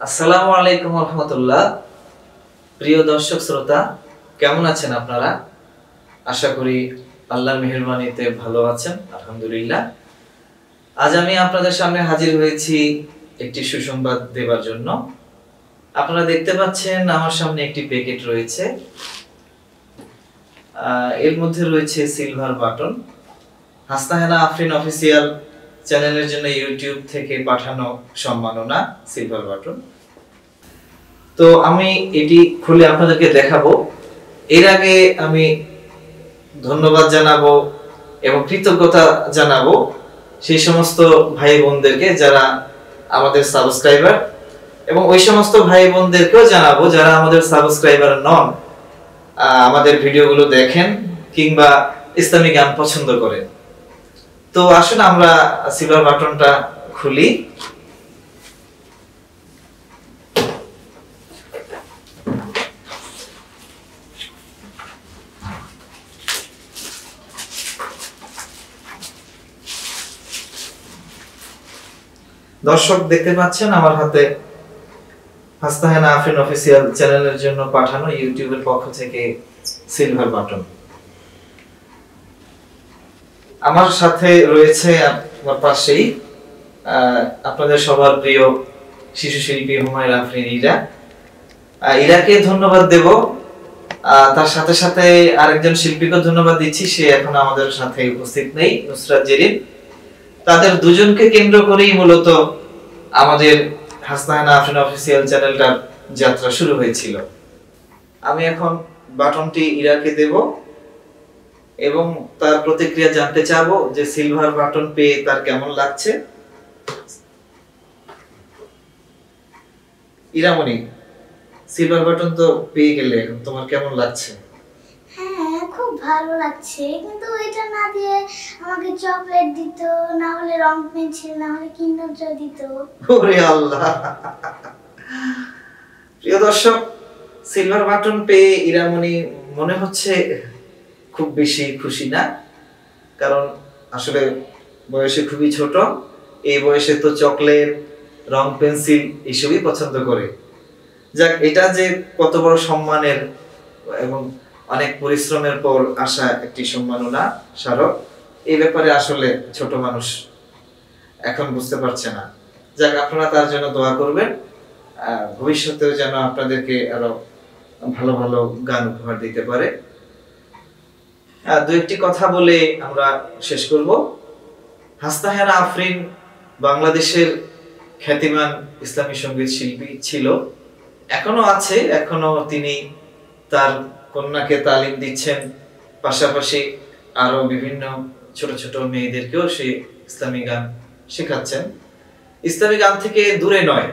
আসসালামু আলাইকুম ওয়া রাহমাতুল্লাহ। প্রিয় দর্শক শ্রোতা, কেমন আছেন আপনারা? আশা করি আল্লাহর মেহেরবানিতে ভালো আছেন, আলহামদুলিল্লাহ। আজ আমি আপনাদের সামনে হাজির হয়েছি একটি সুসংবাদ দেবার জন্য। আপনারা দেখতে পাচ্ছেন আমার সামনে একটি প্যাকেট রয়েছে। এর মধ্যে রয়েছে সিলভার বাটন। হাসনাহেনা আফরিন অফিসিয়াল চ্যানেলের জন্য ইউটিউব থেকে পাঠানো সম্মাননা সিলভার বাটন। তো আমি এটি খুলে আপনাদেরকে দেখাবো। এর আগে আমি ধন্যবাদ জানাবো এবং কৃতজ্ঞতা জানাবো সেই সমস্ত ভাই বোনদেরকে যারা আমাদের সাবস্ক্রাইবার, এবং ওই সমস্ত ভাই বোনদেরকেও জানাবো যারা আমাদের সাবস্ক্রাইবার নন, আমাদের ভিডিওগুলো দেখেন কিংবা ইসলামী গান পছন্দ করেন। তো আসুন আমরা সিলভার বাটনটা খুলি। দর্শক দেখতে পাচ্ছেন আমার হাতে হাসনাহেনা আফরিন অফিসিয়াল চ্যানেলের জন্য পাঠানো ইউটিউবের পক্ষ থেকে সিলভার বাটন। আমার সাথে রয়েছে আমার পাশেই আপনাদের সবার প্রিয় শিশু শিল্পী হুমায়রা আফরিন ইরা। ইরাকে ধন্যবাদ দেব, তার সাথে সাথে আরেকজন শিল্পীকে ধন্যবাদ দিচ্ছি, সে এখন আমাদের সাথে উপস্থিত নেই, নুসরাত জেরিন। তাদের দুজনকে কেন্দ্র করেই মূলত আমাদের হাসনাহেনা আফরিন অফিসিয়াল চ্যানেলটার যাত্রা শুরু হয়েছিল। আমি এখন বাটনটি ইরাকে দেব এবং তার প্রতিক্রিয়া জানতে চাবো যে সিলভার বাটন পেয়ে তার কেমন লাগছে। ইরামণি, সিলভার বাটন তো পেয়ে গেলে, এখন তোমার কেমন লাগছে? হ্যাঁ, খুব ভালো লাগছে, কিন্তু এটা না দিয়ে আমাকে চকলেট দিত, না হলে রং পেন্সিল, না হলে কিন্ডার জয় দিত। ওরে আল্লাহ! প্রিয় দর্শক, সিলভার বাটন পেয়ে ইরামণি মনে হচ্ছে খুব বেশি খুশি না, কারণ আসলে বয়সে খুবই ছোট। এই বয়সে তো চকলেট, রং পেন্সিল এসবই পছন্দ করে। যাক, এটা যে কত বড় সম্মানের এবং অনেক পরিশ্রমের পর আসা একটি সম্মাননা স্মারক, এই ব্যাপারে আসলে ছোট মানুষ এখন বুঝতে পারছে না। যাক, আপনারা তার জন্য দোয়া করবেন, ভবিষ্যতেও যেন আপনাদেরকে আরো ভালো ভালো গান উপহার দিতে পারে। দু একটি কথা বলে আমরা শেষ করব। হাসনাহেনা আফরিন বাংলাদেশের খ্যাতিমান ইসলামী সঙ্গীত শিল্পী ছিল, এখনো আছে। এখনো তিনি তার কন্যাকে তালিম দিচ্ছেন, পাশাপাশি আরো বিভিন্ন ছোট ছোট মেয়েদেরকেও সে ইসলামী গান শেখাচ্ছেন। ইসলামী গান থেকে দূরে নয়।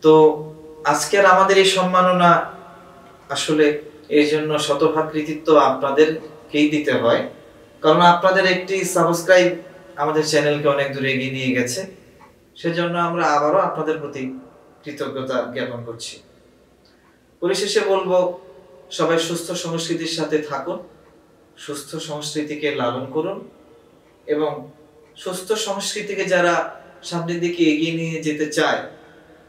তো আজকের আমাদের এই সম্মাননা আসলে এই জন্য শতভাগ কৃতিত্ব আপনাদেরকেই দিতে হয়, কারণ আপনাদের একটি সাবস্ক্রাইব আমাদের চ্যানেলকে অনেক দূরে এগিয়ে নিয়ে গেছে। সেজন্য আমরা আবারও আপনাদের প্রতি কৃতজ্ঞতা জ্ঞাপন করছি। পরিশেষে বলবো, সবাই সুস্থ সংস্কৃতির সাথে থাকুন, সুস্থ সংস্কৃতিকে লালন করুন এবং সুস্থ সংস্কৃতিকে যারা সামনের দিকে এগিয়ে নিয়ে যেতে চায়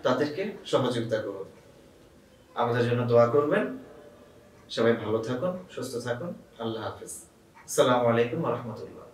তাদেরকে সহযোগিতা করুন। আমাদের জন্য দোয়া করবেন। সবাই ভালো থাকুন, সুস্থ থাকুন। আল্লাহ হাফেজ। আসসালামু আলাইকুম ওয়া রাহমাতুল্লাহ।